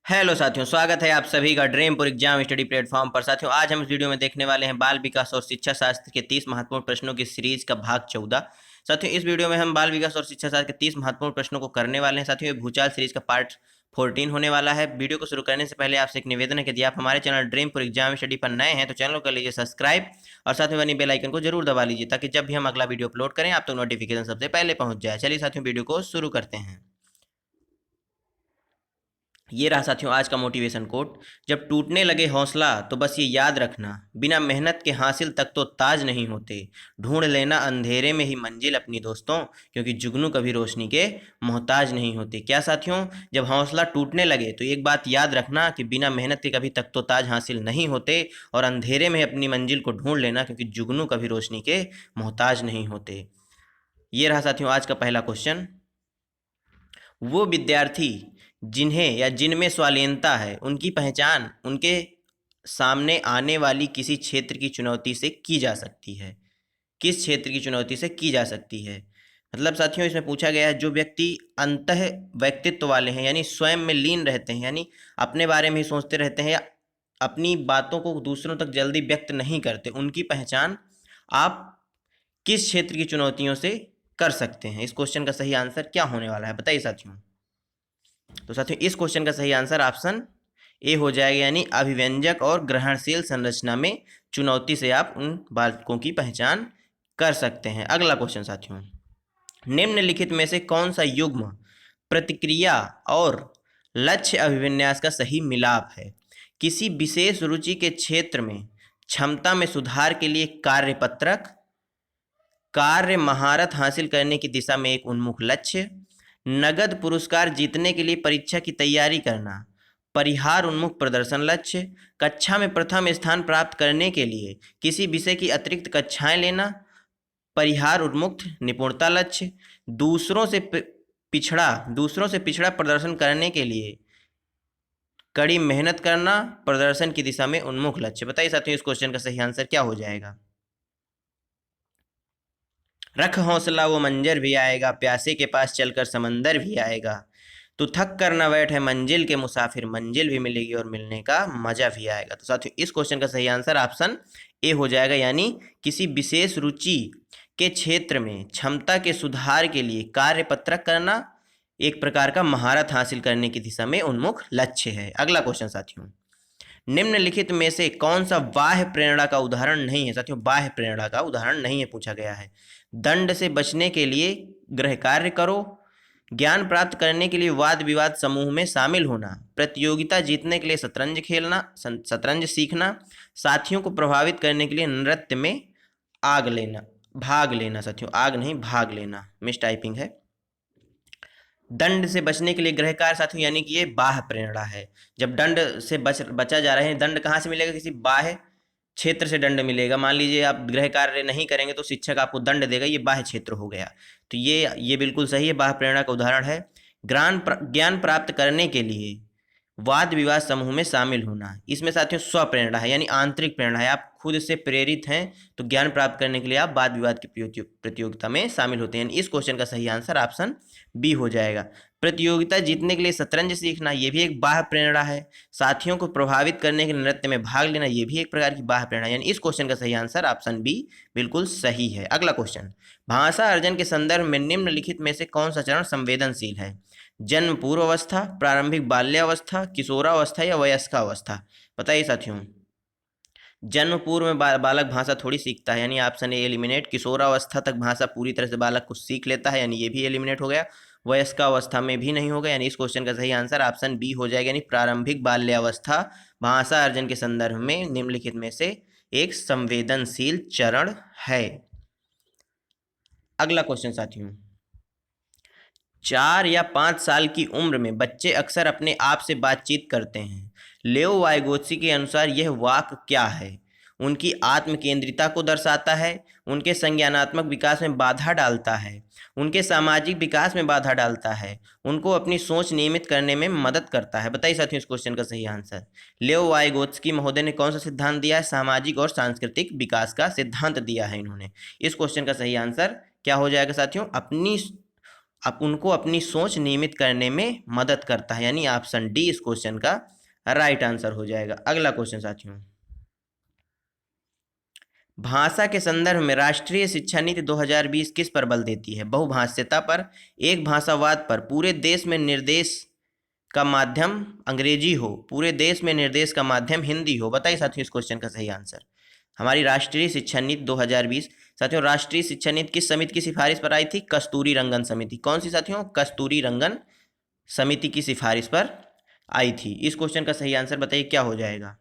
Hello साथियों, स्वागत है आप सभी का ड्रीमपुर एग्जाम स्टडी प्लेटफॉर्म पर। साथियों, आज हम इस वीडियो में देखने वाले हैं बाल विकास और शिक्षा शास्त्र के 30 महत्वपूर्ण प्रश्नों की सीरीज का भाग 14। साथियों, इस वीडियो में हम बाल विकास और शिक्षा शास्त्र के 30 महत्वपूर्ण प्रश्नों को करने वाले हैं। साथियों, ये भूचाल सीरीज का पार्ट 14 होने वाला है। वीडियो को शुरू करने से पहले आपसे एक निवेदन है कि यदि आप हमारे चैनल ड्रीमपुर एग्जाम स्टडी पर नए हैं तो चैनल को कर लीजिए सब्सक्राइब और साथ में बनी बेल आइकन को जरूर दबा लीजिए ताकि जब भी हम अगला वीडियो अपलोड करें आप तो नोटिफिकेशन सबसे पहले पहुंच जाए। चलिए साथियों, वीडियो को शुरू करते हैं। ये रहा साथियों आज का मोटिवेशन कोट। जब टूटने लगे हौसला तो बस ये याद रखना, बिना मेहनत के हासिल तक तो ताज नहीं होते। ढूंढ लेना अंधेरे में ही मंजिल अपनी दोस्तों, क्योंकि जुगनू कभी रोशनी के मोहताज नहीं होते। क्या साथियों, जब हौसला टूटने लगे तो एक बात याद रखना कि बिना मेहनत के कभी तक तो ताज हासिल नहीं होते, और अंधेरे में अपनी मंजिल को ढूंढ लेना, क्योंकि जुगनू कभी रोशनी के मोहताज नहीं होते। ये रहा साथियों आज का पहला क्वेश्चन। वो विद्यार्थी जिन्हें या जिनमें स्वालीनता है उनकी पहचान उनके सामने आने वाली किसी क्षेत्र की चुनौती से की जा सकती है। किस क्षेत्र की चुनौती से की जा सकती है? मतलब साथियों इसमें पूछा गया है जो व्यक्ति अंतः व्यक्तित्व वाले हैं, यानी स्वयं में लीन रहते हैं, यानी अपने बारे में ही सोचते रहते हैं या अपनी बातों को दूसरों तक जल्दी व्यक्त नहीं करते, उनकी पहचान आप किस क्षेत्र की चुनौतियों से कर सकते हैं? इस क्वेश्चन का सही आंसर क्या होने वाला है, बताइए साथियों। तो साथियों इस क्वेश्चन का सही आंसर ऑप्शन ए हो जाएगा, यानी अभिव्यंजक और ग्रहणशील संरचना में चुनौती से आप उन बालकों की पहचान कर सकते हैं। अगला क्वेश्चन साथियों, निम्नलिखित में से कौन सा युग्म प्रतिक्रिया और लक्ष्य अभिविन्यास का सही मिलाप है? किसी विशेष रुचि के क्षेत्र में क्षमता में सुधार के लिए कार्यपत्रक, कार्य महारत हासिल करने की दिशा में एक उन्मुख लक्ष्य, नगद पुरस्कार जीतने के लिए परीक्षा की तैयारी करना, परिहार उन्मुख प्रदर्शन लक्ष्य, कक्षा में प्रथम स्थान प्राप्त करने के लिए किसी विषय की अतिरिक्त कक्षाएं लेना, परिहार उन्मुख निपुणता लक्ष्य, दूसरों से पिछड़ा प्रदर्शन करने के लिए कड़ी मेहनत करना, प्रदर्शन की दिशा में उन्मुख लक्ष्य। बताइए साथियों इस क्वेश्चन का सही आंसर क्या हो जाएगा? रख हौसला वो मंजर भी आएगा, प्यासे के पास चलकर समंदर भी आएगा। तो थक कर न बैठ है मंजिल के मुसाफिर, मंजिल भी मिलेगी और मिलने का मजा भी आएगा। तो साथियों इस क्वेश्चन का सही आंसर ऑप्शन ए हो जाएगा, यानी किसी विशेष रुचि के क्षेत्र में क्षमता के सुधार के लिए कार्यपत्रक करना एक प्रकार का महारत हासिल करने की दिशा में उन्मुख लक्ष्य है। अगला क्वेश्चन साथियों, निम्नलिखित में से कौन सा बाह्य प्रेरणा का उदाहरण नहीं है? साथियों बाह्य प्रेरणा का उदाहरण नहीं है पूछा गया है। दंड से बचने के लिए गृह कार्य करो, ज्ञान प्राप्त करने के लिए वाद विवाद समूह में शामिल होना, प्रतियोगिता जीतने के लिए शतरंज खेलना, शतरंज सीखना, साथियों को प्रभावित करने के लिए नृत्य में भाग लेना। साथियों आग नहीं भाग लेना, मिस टाइपिंग है। दंड से बचने के लिए गृह कार्य साथियों, यानी कि ये बाह्य प्रेरणा है। जब दंड से बचा जा रहे हैं, दंड कहाँ से मिलेगा? किसी बाह्य क्षेत्र से दंड मिलेगा। मान लीजिए आप गृह कार्य नहीं करेंगे तो शिक्षक आपको दंड देगा, ये बाह्य क्षेत्र हो गया। तो ये बिल्कुल सही है, बाह्य प्रेरणा का उदाहरण है। ज्ञान प्राप्त करने के लिए वाद विवाद समूह में शामिल होना, इसमें साथियों स्वप्रेरणा है, यानी आंतरिक प्रेरणा है। आप खुद से प्रेरित हैं तो ज्ञान प्राप्त करने के लिए आप वाद विवाद की प्रतियोगिता में शामिल होते हैं। इस क्वेश्चन का सही आंसर ऑप्शन बी हो जाएगा। प्रतियोगिता जीतने के लिए शतरंज सीखना, ये भी एक बाह्य प्रेरणा है। साथियों को प्रभावित करने के लिए नृत्य में भाग लेना, ये भी एक प्रकार की बाह्य प्रेरणा, यानी इस क्वेश्चन का सही आंसर ऑप्शन बी बिल्कुल सही है। अगला क्वेश्चन, भाषा अर्जन के संदर्भ में निम्नलिखित में से कौन सा चरण संवेदनशील है? जन्म पूर्व अवस्था, प्रारंभिक बाल्यावस्था, किशोरावस्था या वयस्कावस्था? बताइए साथियों। जन्म पूर्व में बालक भाषा थोड़ी सीखता है, यानी ऑप्शन ए एलिमिनेट। किशोरावस्था तक भाषा पूरी तरह से बालक कुछ सीख लेता है, यानी ये भी एलिमिनेट हो गया। वयस्कावस्था में भी नहीं होगा, यानी इस क्वेश्चन का सही आंसर ऑप्शन बी हो जाएगा, यानी प्रारंभिक बाल्यावस्था भाषा अर्जन के संदर्भ में निम्नलिखित में से एक संवेदनशील चरण है। अगला क्वेश्चन साथियों, 4 या 5 साल की उम्र में बच्चे अक्सर अपने आप से बातचीत करते हैं। लेओ वाइगोत्स्की के अनुसार यह वाक्य क्या है? उनकी आत्म केंद्रिता को दर्शाता है, उनके संज्ञानात्मक विकास में बाधा डालता है, उनके सामाजिक विकास में बाधा डालता है, उनको अपनी सोच नियमित करने में मदद करता है। बताइए साथियों इस क्वेश्चन का सही आंसर। लेओ वाइगोत्स्की महोदय ने कौन सा सिद्धांत दिया है? सामाजिक और सांस्कृतिक विकास का सिद्धांत दिया है इन्होंने। इस क्वेश्चन का सही आंसर क्या हो जाएगा साथियों? अब उनको अपनी सोच नियमित करने में मदद करता है, यानी ऑप्शन डी इस क्वेश्चन का राइट आंसर हो जाएगा। अगला क्वेश्चन साथियों, भाषा के संदर्भ में राष्ट्रीय शिक्षा नीति 2020 किस पर बल देती है? बहुभाषिता पर, एक भाषावाद पर, पूरे देश में निर्देश का माध्यम अंग्रेजी हो, पूरे देश में निर्देश का माध्यम हिंदी हो। बताइए साथियों इस क्वेश्चन का सही आंसर। हमारी राष्ट्रीय शिक्षा नीति 2020 साथियों, राष्ट्रीय शिक्षा नीति किस समिति की सिफारिश पर आई थी? कस्तूरी रंगन समिति। कौन सी साथियों? कस्तूरी रंगन समिति की सिफारिश पर आई थी। इस क्वेश्चन का सही आंसर बताइए क्या हो जाएगा?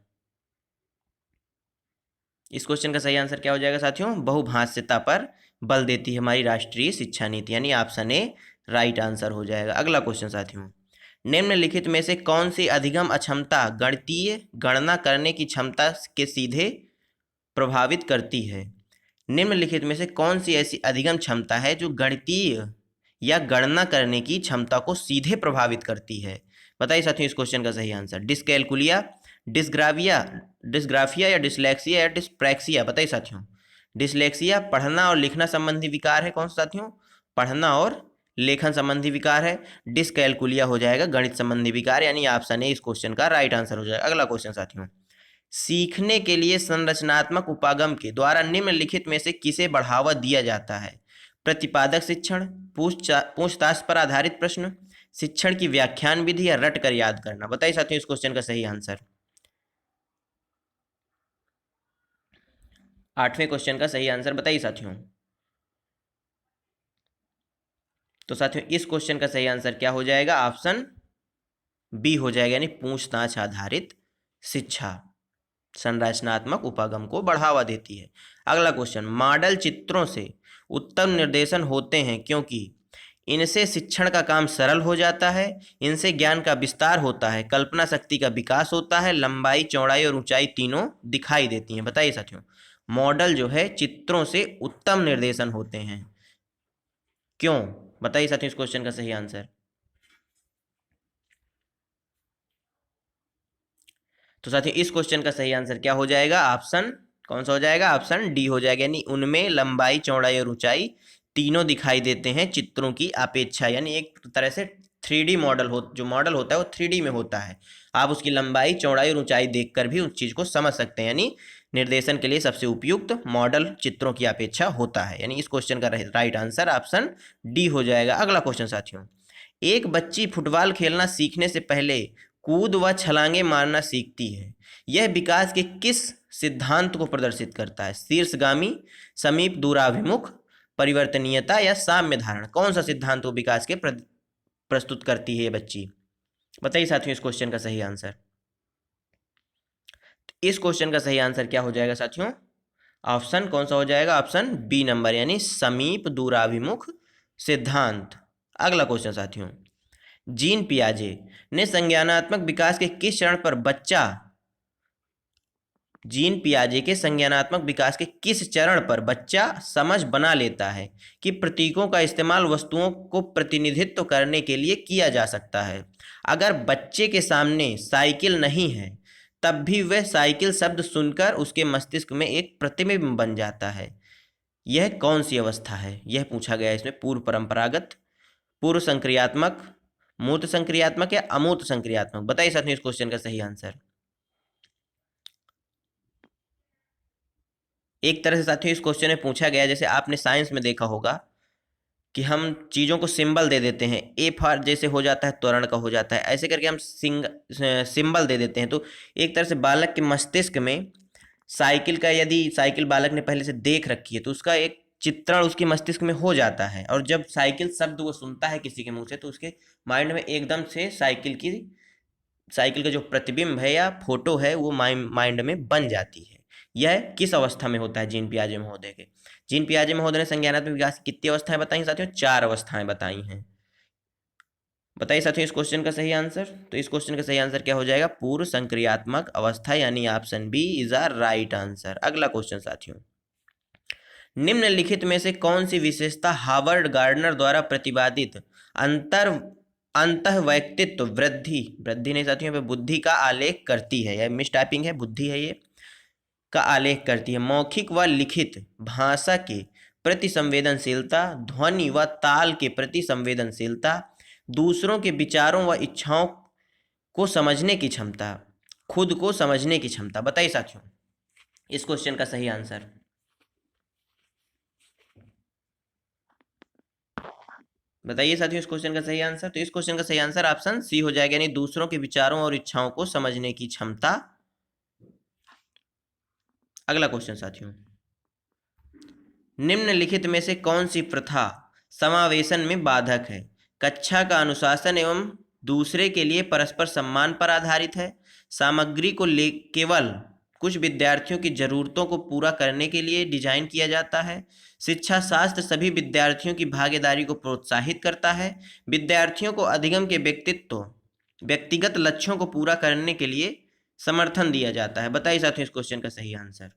इस क्वेश्चन का सही आंसर क्या हो जाएगा साथियों? बहुभाषिता पर बल देती है हमारी राष्ट्रीय शिक्षा नीति, यानी ऑप्शन ए राइट आंसर हो जाएगा। अगला क्वेश्चन साथियों, निम्नलिखित में से कौन सी अधिगम अक्षमता गणितीय गणना करने की क्षमता के सीधे प्रभावित करती है? निम्नलिखित में से कौन सी ऐसी अधिगम क्षमता है जो गणितीय या गणना करने की क्षमता को सीधे प्रभावित करती है? बताइए साथियों इस क्वेश्चन का सही आंसर। डिस्कैलकुलिया, डिस्ग्राफिया या डिसलेक्सिया या डिस्प्रैक्सिया? बताइए साथियों। डिसलेक्सिया पढ़ना और लिखना संबंधी विकार है। कौन सा साथियों? पढ़ना और लेखन संबंधी विकार है। डिस्कैलकुलिया हो जाएगा गणित संबंधी विकार, यानी ऑप्शन ए इस क्वेश्चन का राइट आंसर हो जाएगा। अगला क्वेश्चन साथियों, सीखने के लिए संरचनात्मक उपागम के द्वारा निम्नलिखित में से किसे बढ़ावा दिया जाता है? प्रतिपादक शिक्षण, पूछताछ पर आधारित प्रश्न, शिक्षण की व्याख्यान विधि या रट कर याद करना? बताइए साथियों इस क्वेश्चन का सही आंसर। 8वें क्वेश्चन का सही आंसर बताइए साथियों। तो साथियों इस क्वेश्चन का सही आंसर क्या हो जाएगा? ऑप्शन बी हो जाएगा, यानी पूछताछ आधारित शिक्षा संरचनात्मक उपागम को बढ़ावा देती है। अगला क्वेश्चन, मॉडल चित्रों से उत्तम निर्देशन होते हैं क्योंकि इनसे शिक्षण का काम सरल हो जाता है, इनसे ज्ञान का विस्तार होता है, कल्पना शक्ति का विकास होता है, लंबाई चौड़ाई और ऊंचाई तीनों दिखाई देती हैं। बताइए साथियों, मॉडल जो है चित्रों से उत्तम निर्देशन होते हैं, क्यों? बताइए साथियों इस क्वेश्चन का सही आंसर। तो साथियों इस क्वेश्चन का सही आंसर क्या हो जाएगा? ऑप्शन कौन सा हो जाएगा? ऑप्शन डी हो जाएगा, यानी उनमें लंबाई चौड़ाई और ऊंचाई तीनों दिखाई देते हैं चित्रों की अपेक्षा, यानी एक तरह से 3D मॉडल जो मॉडल होता है वो 3D में होता है। आप उसकी लंबाई चौड़ाई और ऊंचाई देखकर भी उस चीज को समझ सकते हैं, यानी निर्देशन के लिए सबसे उपयुक्त मॉडल चित्रों की अपेक्षा होता है, यानी इस क्वेश्चन का राइट आंसर ऑप्शन डी हो जाएगा। अगला क्वेश्चन साथियों, एक बच्ची फुटबॉल खेलना सीखने से पहले कूद व छलांगे मारना सीखती है। यह विकास के किस सिद्धांत को प्रदर्शित करता है? शीर्षगामी, समीप दूराभिमुख, परिवर्तनीयता या साम्य धारणा? कौन सा सिद्धांत को विकास के प्रस्तुत करती है ये बच्ची? बताइए साथियों इस क्वेश्चन का सही आंसर। इस क्वेश्चन का सही आंसर क्या हो जाएगा साथियों? ऑप्शन कौन सा हो जाएगा? ऑप्शन बी नंबर, यानी समीप दूराभिमुख सिद्धांत। अगला क्वेश्चन साथियों, जीन पियाजे ने संज्ञानात्मक विकास के किस चरण पर जीन पियाजे के संज्ञानात्मक विकास के किस चरण पर बच्चा समझ बना लेता है कि प्रतीकों का इस्तेमाल वस्तुओं को प्रतिनिधित्व करने के लिए किया जा सकता है? अगर बच्चे के सामने साइकिल नहीं है तब भी वह साइकिल शब्द सुनकर उसके मस्तिष्क में एक प्रतिबिंब बन जाता है। यह कौन सी अवस्था है? यह पूछा गया इसमें। पूर्व परंपरागत, पूर्व संक्रियात्मक, मूर्त संक्रियात्मक या अमूर्त संक्रियात्मक? बताइए साथियों इस क्वेश्चन का सही आंसर। एक तरह से साथियों इस क्वेश्चन में पूछा गया, जैसे आपने साइंस में देखा होगा कि हम चीज़ों को सिंबल दे देते हैं। ए फॉर जैसे हो जाता है त्वरण का हो जाता है, ऐसे करके हम सिंबल दे देते हैं। तो एक तरह से बालक के मस्तिष्क में साइकिल का, यदि साइकिल बालक ने पहले से देख रखी है तो उसका एक चित्रण उसके मस्तिष्क में हो जाता है, और जब साइकिल शब्द वो सुनता है किसी के मुंह से तो उसके माइंड में एकदम से साइकिल का जो प्रतिबिंब है या फोटो है वो माइंड में बन जाती है। यह किस अवस्था में होता है? जीन पियाजे महोदय के। जीन पियाजे महोदय ने संज्ञानात्मक विकास की कितनी अवस्थाएं बताई साथियों? 4 अवस्थाएं बताई हैं। बताइए साथियों इस क्वेश्चन का सही आंसर। तो इस क्वेश्चन का सही आंसर क्या हो जाएगा? पूर्व संक्रियात्मक अवस्था, यानी option B is are right answer. अगला क्वेश्चन साथियों, निम्नलिखित में से कौन सी विशेषता हावर्ड गार्डनर द्वारा प्रतिपादित अंतः व्यक्तित्व वृद्धि नहीं साथियों पे बुद्धि का आलेख करती है? यह मिस टाइपिंग है, बुद्धि है ये, का आलेख करती है। मौखिक व लिखित भाषा के प्रति संवेदनशीलता, ध्वनि व ताल के प्रति संवेदनशीलता, दूसरों के विचारों व इच्छाओं को समझने की क्षमता, खुद को समझने की क्षमता। बताइए साथियों इस क्वेश्चन का सही आंसर। बताइए साथियों इस क्वेश्चन का सही आंसर। तो इस क्वेश्चन का सही आंसर ऑप्शन सी हो जाएगा, यानी दूसरों के विचारों और इच्छाओं को समझने की क्षमता। अगला क्वेश्चन साथियों, निम्नलिखित में से कौन सी प्रथा समावेशन में बाधक है? कक्षा का अनुशासन एवं दूसरे के लिए परस्पर सम्मान पर आधारित है, सामग्री को ले केवल कुछ विद्यार्थियों की जरूरतों को पूरा करने के लिए डिजाइन किया जाता है, शिक्षा शास्त्र सभी विद्यार्थियों की भागीदारी को प्रोत्साहित करता है, विद्यार्थियों को अधिगम के व्यक्तिगत लक्ष्यों को पूरा करने के लिए समर्थन दिया जाता है। बताइए साथियों इस क्वेश्चन का सही आंसर।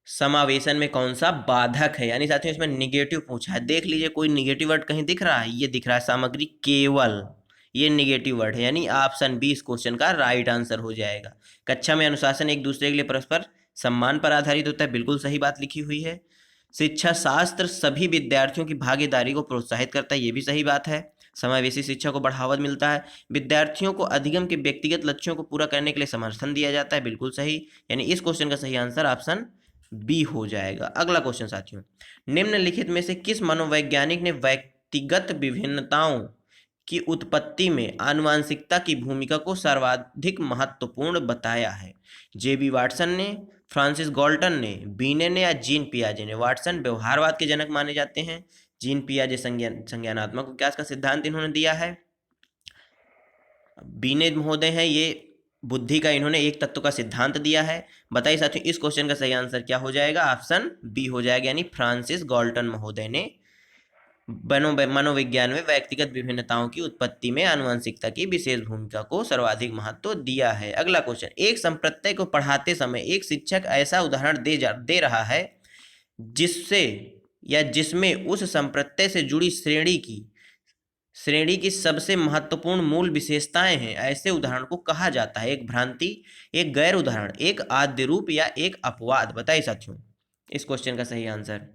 समावेशन में कौन सा बाधक है, यानी साथियों इसमें निगेटिव पूछा है। देख लीजिए कोई निगेटिव वर्ड कहीं दिख रहा है? ये दिख रहा है सामग्री केवल, ये निगेटिव वर्ड है, यानी ऑप्शन बी इस क्वेश्चन का राइट आंसर हो जाएगा। कक्षा में अनुशासन एक दूसरे के लिए परस्पर सम्मान पर आधारित होता है, बिल्कुल सही बात लिखी हुई है। शिक्षा शास्त्र सभी विद्यार्थियों की भागीदारी को प्रोत्साहित करता है, ये भी सही बात है। समावेशी शिक्षा को बढ़ावा मिलता है, विद्यार्थियों को अधिगम के व्यक्तिगत लक्ष्यों को पूरा करने के लिए समर्थन दिया जाता है, बिल्कुल सही। यानी इस क्वेश्चन का सही आंसर ऑप्शन बी हो जाएगा। अगला क्वेश्चन साथियों, निम्नलिखित में से किस मनोवैज्ञानिक ने व्यक्तिगत विभिन्नताओं की उत्पत्ति में आनुवंशिकता की भूमिका को सर्वाधिक महत्वपूर्ण बताया है? जेबी वाटसन ने, फ्रांसिस गाल्टन ने, बीने ने या जीन पियाजे ने? वाटसन व्यवहारवाद के जनक माने जाते हैं, जीन पियाजे संज्ञानात्मक विकास का सिद्धांत इन्होंने दिया है, बीने महोदय हैं ये बुद्धि का इन्होंने एक तत्व का सिद्धांत दिया है। बताइए साथियों इस क्वेश्चन का सही आंसर क्या हो जाएगा? ऑप्शन बी हो जाएगा, यानी फ्रांसिस गाल्टन महोदय ने मनोविज्ञान में व्यक्तिगत विभिन्नताओं की उत्पत्ति में आनुवंशिकता की विशेष भूमिका को सर्वाधिक महत्व दिया है। अगला क्वेश्चन, एक संप्रत्यय को पढ़ाते समय एक शिक्षक ऐसा उदाहरण दे रहा है जिससे या जिसमें उस संप्रत्यय से जुड़ी श्रेणी की सबसे महत्वपूर्ण मूल विशेषताएं हैं, ऐसे उदाहरण को कहा जाता है? एक भ्रांति, एक गैर उदाहरण, एक आद्य रूप या एक अपवाद? बताइए साथियों इस क्वेश्चन का सही आंसर।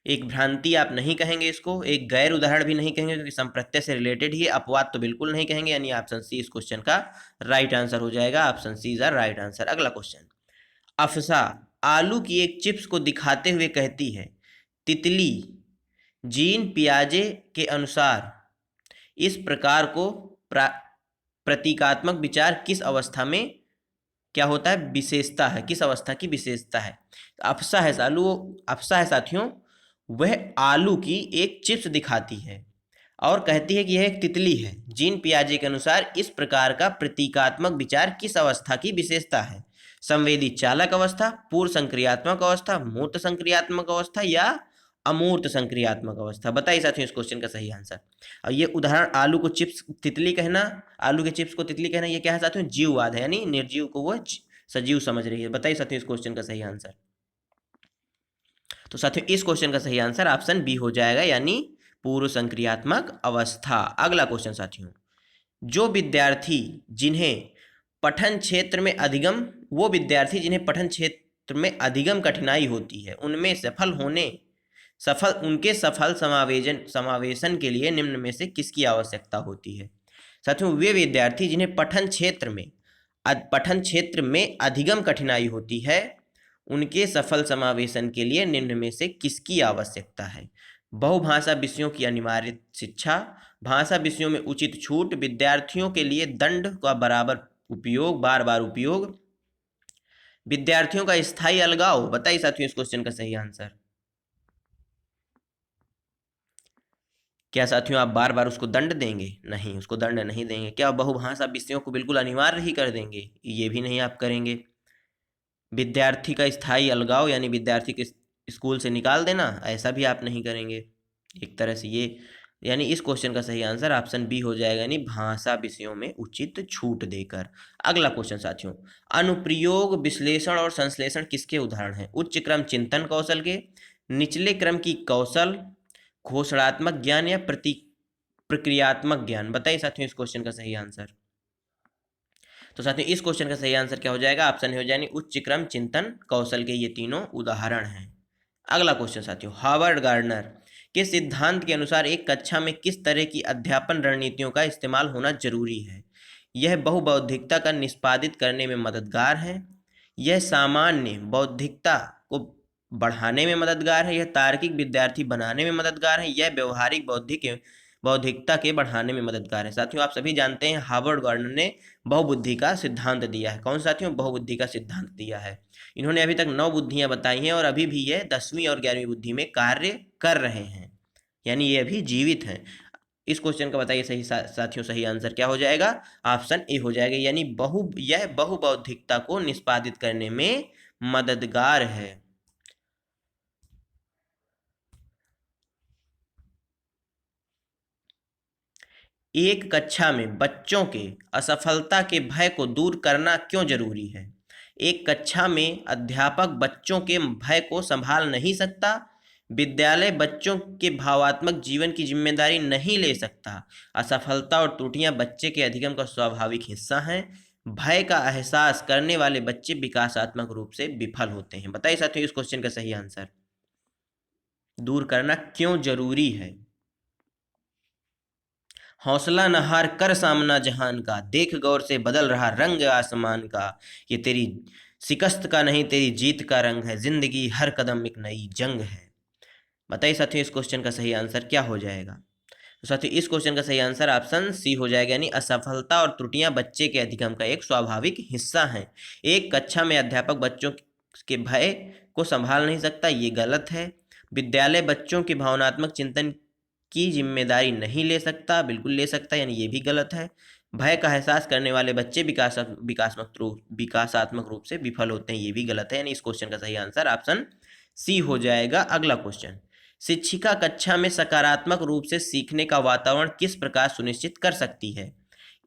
एक भ्रांति आप नहीं कहेंगे इसको, एक गैर उदाहरण भी नहीं कहेंगे क्योंकि संप्रत्यय से रिलेटेड ही, अपवाद तो बिल्कुल नहीं कहेंगे, यानी ऑप्शन सी इस क्वेश्चन का राइट आंसर हो जाएगा। Option C is the right answer. अगला क्वेश्चन, अफसा आलू की एक चिप्स को दिखाते हुए कहती है, तितली जीन पियाजे के अनुसार इस प्रकार को प्रतीकात्मक विचार किस अवस्था में क्या होता है? विशेषता है, किस अवस्था की विशेषता है? अफसा है साथियों, वह आलू की एक चिप्स दिखाती है और कहती है कि यह एक तितली है। जीन पियाजे के अनुसार इस प्रकार का प्रतीकात्मक विचार किस अवस्था की विशेषता है? संवेदी चालक अवस्था, पूर्व संक्रियात्मक अवस्था, मूर्त संक्रियात्मक अवस्था या अमूर्त संक्रियात्मक अवस्था? बताइए साथियों इस क्वेश्चन का सही आंसर। और ये उदाहरण आलू को चिप्स तितली कहना, आलू के चिप्स को तितली कहना, ये क्या है साथियों? जीववाद है, यानी निर्जीव को वो सजीव समझ रही है। बताइए साथियों इस क्वेश्चन का सही आंसर। तो साथियों इस क्वेश्चन का सही आंसर ऑप्शन बी हो जाएगा, यानी पूर्व संक्रियात्मक अवस्था। अगला क्वेश्चन साथियों, जो विद्यार्थी जिन्हें पठन क्षेत्र में अधिगम कठिनाई होती है उनमें सफल समावेशन के लिए निम्न में से किसकी आवश्यकता होती है? साथियों वे विद्यार्थी जिन्हें पठन क्षेत्र में अधिगम कठिनाई होती है उनके सफल समावेशन के लिए निम्न में से किसकी आवश्यकता है? बहुभाषा विषयों की अनिवार्य शिक्षा, भाषा विषयों में उचित छूट, विद्यार्थियों के लिए दंड का बार बार उपयोग, विद्यार्थियों का स्थायी अलगाव? बताइए साथियों इस क्वेश्चन का सही आंसर। क्या साथियों आप बार बार उसको दंड देंगे? नहीं, उसको दंड नहीं देंगे। क्या बहुभाषा विषयों को बिल्कुल अनिवार्य ही कर देंगे? ये भी नहीं आप करेंगे। विद्यार्थी का स्थायी अलगाव यानी विद्यार्थी के स्कूल से निकाल देना, ऐसा भी आप नहीं करेंगे। एक तरह से ये, यानी इस क्वेश्चन का सही आंसर ऑप्शन बी हो जाएगा, यानी भाषा विषयों में उचित छूट देकर। अगला क्वेश्चन साथियों, अनुप्रयोग विश्लेषण और संश्लेषण किसके उदाहरण हैं? उच्च क्रम चिंतन कौशल के, निचले क्रम की कौशल, घोषणात्मक ज्ञान या प्रक्रियात्मक ज्ञान? बताइए साथियों इस क्वेश्चन का सही आंसर। तो साथियों इस क्वेश्चन का सही आंसर क्या हो जाएगा? ऑप्शन हो जाएगा उच्च क्रम चिंतन कौशल के ये तीनों उदाहरण हैं। अगला क्वेश्चन साथियों, हार्वर्ड गार्डनर के सिद्धांत के अनुसार एक कक्षा में किस तरह की अध्यापन रणनीतियों का इस्तेमाल होना जरूरी है? यह बहुबौद्धिकता का निष्पादित करने में मददगार है, यह सामान्य बौद्धिकता को बढ़ाने में मददगार है, यह तार्किक विद्यार्थी बनाने में मददगार है, यह व्यवहारिक बौद्धिकता के बढ़ाने में मददगार है। साथियों आप सभी जानते हैं हार्वर्ड गार्डनर ने बहुबुद्धि का सिद्धांत दिया है। कौन साथियों? बहुबुद्धि का सिद्धांत दिया है। इन्होंने अभी तक 9 बुद्धियां बताई हैं और अभी भी ये 10वीं और 11वीं बुद्धि में कार्य कर रहे हैं, यानी ये अभी जीवित हैं। इस क्वेश्चन का बताइए सही साथियों सही आंसर क्या हो जाएगा? ऑप्शन ए हो जाएगा, यानी यह बहुबौद्धिकता को निष्पादित करने में मददगार है। एक कक्षा में बच्चों के असफलता के भय को दूर करना क्यों जरूरी है? एक कक्षा में अध्यापक बच्चों के भय को संभाल नहीं सकता, विद्यालय बच्चों के भावात्मक जीवन की जिम्मेदारी नहीं ले सकता, असफलता और त्रुटियां बच्चे के अधिगम का स्वाभाविक हिस्सा हैं, भय का एहसास करने वाले बच्चे विकासात्मक रूप से विफल होते हैं। बताइए साथियों इस क्वेश्चन का सही आंसर। दूर करना क्यों जरूरी है? हौसला न हार कर सामना जहान का, देख गौर से बदल रहा रंग आसमान का, ये तेरी शिकस्त का नहीं तेरी जीत का रंग है, जिंदगी हर कदम एक नई जंग है। बताइए साथियों इस क्वेश्चन का सही आंसर क्या हो जाएगा? तो साथियों इस क्वेश्चन का सही आंसर ऑप्शन सी हो जाएगा, यानी असफलता और त्रुटियां बच्चे के अधिगम का एक स्वाभाविक हिस्सा हैं। एक कक्षा में अध्यापक बच्चों के भय को संभाल नहीं सकता, ये गलत है। विद्यालय बच्चों के भावनात्मक चिंतन की जिम्मेदारी नहीं ले सकता, बिल्कुल ले सकता है, यानी ये भी गलत है। भय का एहसास करने वाले बच्चे विकासात्मक रूप से विफल होते हैं, ये भी गलत है, यानी इस क्वेश्चन का सही आंसर ऑप्शन सी हो जाएगा। अगला क्वेश्चन, शिक्षिका कक्षा में सकारात्मक रूप से सीखने का वातावरण किस प्रकार सुनिश्चित कर सकती है?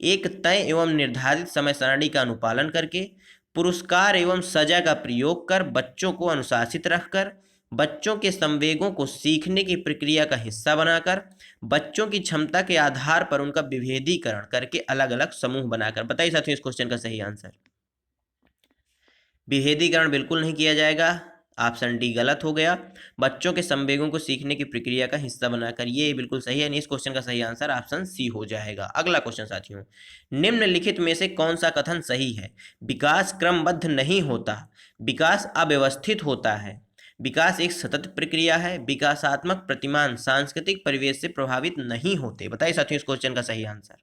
एक तय एवं निर्धारित समय सारणी का अनुपालन करके, पुरस्कार एवं सजा का प्रयोग कर, बच्चों को अनुशासित रखकर, बच्चों के संवेगों को सीखने की प्रक्रिया का हिस्सा बनाकर, बच्चों की क्षमता के आधार पर उनका विभेदीकरण करके अलग अलग समूह बनाकर। बताइए साथियों इस क्वेश्चन का सही आंसर। विभेदीकरण बिल्कुल नहीं किया जाएगा, ऑप्शन डी गलत हो गया। बच्चों के संवेगों को सीखने की प्रक्रिया का हिस्सा बनाकर, ये बिल्कुल सही है, इस क्वेश्चन का सही आंसर ऑप्शन सी हो जाएगा। अगला क्वेश्चन साथियों, निम्नलिखित में से कौन सा कथन सही है? विकास क्रमबद्ध नहीं होता, विकास अव्यवस्थित होता है, विकास एक सतत प्रक्रिया है, विकासात्मक प्रतिमान सांस्कृतिक परिवेश से प्रभावित नहीं होते। बताइए साथियों इस क्वेश्चन का सही आंसर।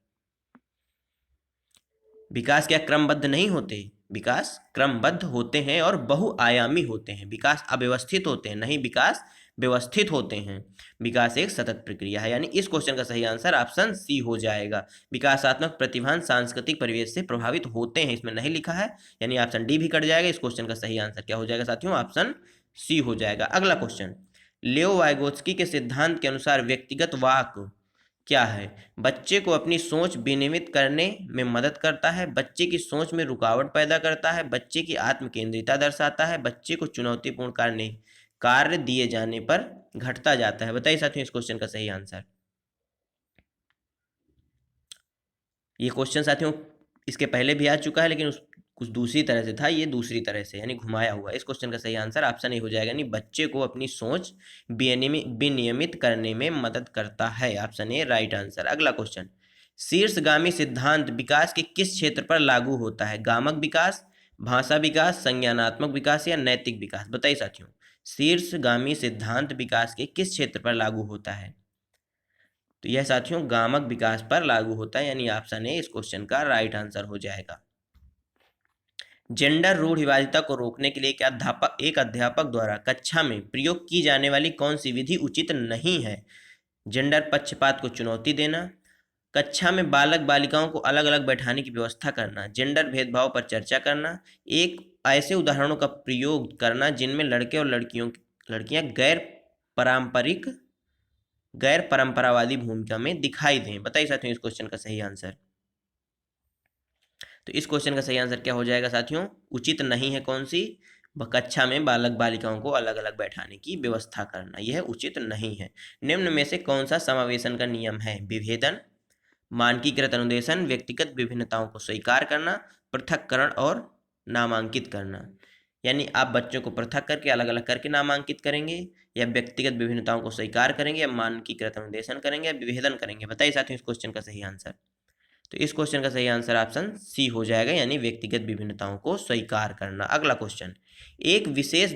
विकास क्या क्रमबद्ध नहीं होते? विकास क्रमबद्ध होते हैं और बहुआयामी होते हैं। विकास अव्यवस्थित होते हैं, नहीं विकास व्यवस्थित होते हैं। विकास एक सतत प्रक्रिया है, यानी इस क्वेश्चन का सही आंसर ऑप्शन सी हो जाएगा। विकासात्मक प्रतिभान सांस्कृतिक परिवेश से प्रभावित होते हैं, इसमें नहीं लिखा है, यानी ऑप्शन डी भी कट जाएगा। इस क्वेश्चन का सही आंसर क्या हो जाएगा साथियों? ऑप्शन सी हो जाएगा। अगला क्वेश्चन, लियो वाइगोत्स्की के सिद्धांत के अनुसार व्यक्तिगत वाक क्या है? बच्चे को अपनी सोच विनियमित करने में मदद करता है, बच्चे की सोच में रुकावट पैदा करता है, बच्चे की आत्मकेंद्रिता दर्शाता है, बच्चे को चुनौतीपूर्ण कार्य दिए जाने पर घटता जाता है। बताइए साथियों इस क्वेश्चन का सही आंसर। ये क्वेश्चन साथियों इसके पहले भी आ चुका है, लेकिन कुछ दूसरी तरह से था, ये दूसरी तरह से यानी घुमाया हुआ। इस क्वेश्चन का सही आंसर ऑप्शन ए हो जाएगा, यानी बच्चे को अपनी सोच विनियमित करने में मदद करता है। Option A right answer. अगला क्वेश्चन, शीर्षगामी सिद्धांत विकास के किस क्षेत्र पर लागू होता है? गामक विकास, भाषा विकास, संज्ञानात्मक विकास या नैतिक विकास? बताइए साथियों शीर्षगामी सिद्धांत विकास के किस क्षेत्र पर लागू होता है? तो यह साथियों गामक विकास पर लागू होता है, यानी ऑप्शन ए इस क्वेश्चन का राइट आंसर हो जाएगा। जेंडर रूढ़िवादिता को रोकने के लिए एक अध्यापक द्वारा कक्षा में प्रयोग की जाने वाली कौन सी विधि उचित नहीं है? जेंडर पक्षपात को चुनौती देना, कक्षा में बालक बालिकाओं को अलग अलग बैठाने की व्यवस्था करना, जेंडर भेदभाव पर चर्चा करना, एक ऐसे उदाहरणों का प्रयोग करना जिनमें लड़के और लड़कियां गैर परंपरावादी भूमिका में दिखाई दें। बताइए साथियों इस क्वेश्चन का सही आंसर। तो इस क्वेश्चन का सही आंसर क्या हो जाएगा साथियों? उचित नहीं है कौन सी? कक्षा में बालक बालिकाओं को अलग अलग बैठाने की व्यवस्था करना, यह उचित नहीं है। निम्न में से कौन सा समावेशन का नियम है? विभेदन, मानकीकृत अनुदेशन, व्यक्तिगत विभिन्नताओं को स्वीकार करना, पृथक्करण और नामांकित करना, यानी आप बच्चों को पृथक करके अलग अलग करके नामांकित करेंगे, या व्यक्तिगत विभिन्नताओं को स्वीकार करेंगे, या मानकीकृत अनुदेशन करेंगे, या विभेदन करेंगे। बताइए साथियों इस क्वेश्चन का सही आंसर। तो इस क्वेश्चन का सही आंसर ऑप्शन सी हो जाएगा, यानी व्यक्तिगत विभिन्नताओं को स्वीकार करना। अगला क्वेश्चन, एक विशेष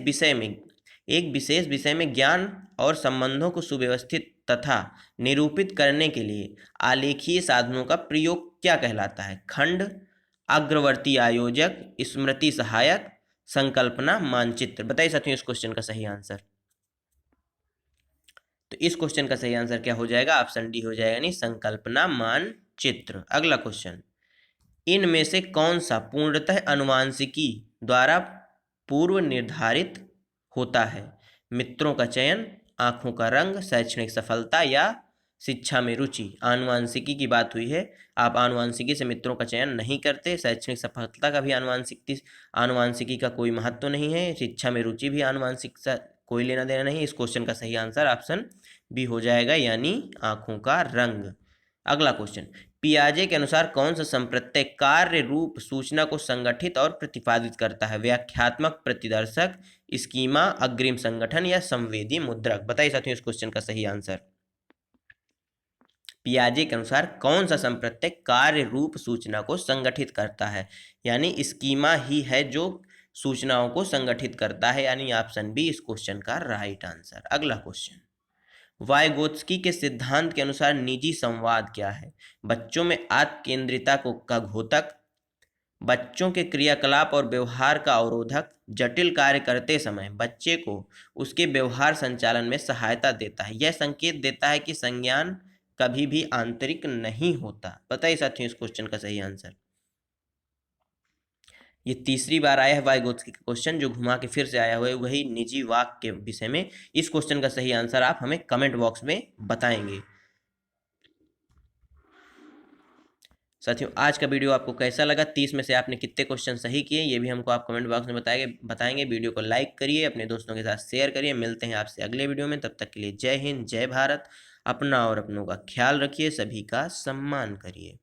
विषय में ज्ञान और संबंधों को सुव्यवस्थित तथा निरूपित करने के लिए आलेखीय साधनों का प्रयोग क्या कहलाता है? खंड, अग्रवर्ती आयोजक, स्मृति सहायक, संकल्पना, मानचित्र। बताइए साथियों इस क्वेश्चन का सही आंसर। तो इस क्वेश्चन का सही आंसर क्या हो जाएगा? ऑप्शन डी हो जाएगा, यानी संकल्पना मानचित्र। अगला क्वेश्चन, इनमें से कौन सा पूर्णतः आनुवांशिकी द्वारा पूर्व निर्धारित होता है? मित्रों का चयन, आंखों का रंग, शैक्षणिक सफलता, या शिक्षा में रुचि। आनुवांशिकी की बात हुई है, आप आनुवांशिकी से मित्रों का चयन नहीं करते, शैक्षणिक सफलता का भी आनुवांशिकी का कोई महत्व नहीं है, शिक्षा में रुचि भी आनुवांशिक से कोई लेना देना नहीं। इस क्वेश्चन का सही आंसर ऑप्शन बी हो जाएगा, यानी आंखों का रंग। अगला क्वेश्चन, पियाजे के अनुसार कौन सा संप्रत्यय कार्य रूप सूचना को संगठित और प्रतिपादित करता है? व्याख्यात्मक प्रतिदर्शक, स्कीमा, अग्रिम संगठन, या संवेदी मुद्रक। बताइए साथियों इस क्वेश्चन का सही आंसर। पियाजे के अनुसार कौन सा संप्रत्यय कार्य रूप सूचना को संगठित करता है? यानी स्कीमा ही है जो सूचनाओं को संगठित करता है, यानी ऑप्शन बी इस क्वेश्चन का राइट आंसर। अगला क्वेश्चन, वाइगोत्स्की के सिद्धांत के अनुसार निजी संवाद क्या है? बच्चों में आत्म केंद्रिता का घोतक, बच्चों के क्रियाकलाप और व्यवहार का अवरोधक, जटिल कार्य करते समय बच्चे को उसके व्यवहार संचालन में सहायता देता है। यह संकेत देता है कि संज्ञान कभी भी आंतरिक नहीं होता। बताइए साथियों इस क्वेश्चन का सही आंसर। ये तीसरी बार आया है वाइगोत्स्की का क्वेश्चन, जो घुमा के फिर से आया हुआ है वही निजी वाक के विषय में। इस क्वेश्चन का सही आंसर आप हमें कमेंट बॉक्स में बताएंगे। साथियों आज का वीडियो आपको कैसा लगा? 30 में से आपने कितने क्वेश्चन सही किए, ये भी हमको आप कमेंट बॉक्स में बताएंगे। वीडियो को लाइक करिए, अपने दोस्तों के साथ शेयर करिए। मिलते हैं आपसे अगले वीडियो में, तब तक के लिए जय हिंद, जय भारत। अपना और अपनों का ख्याल रखिए, सभी का सम्मान करिए।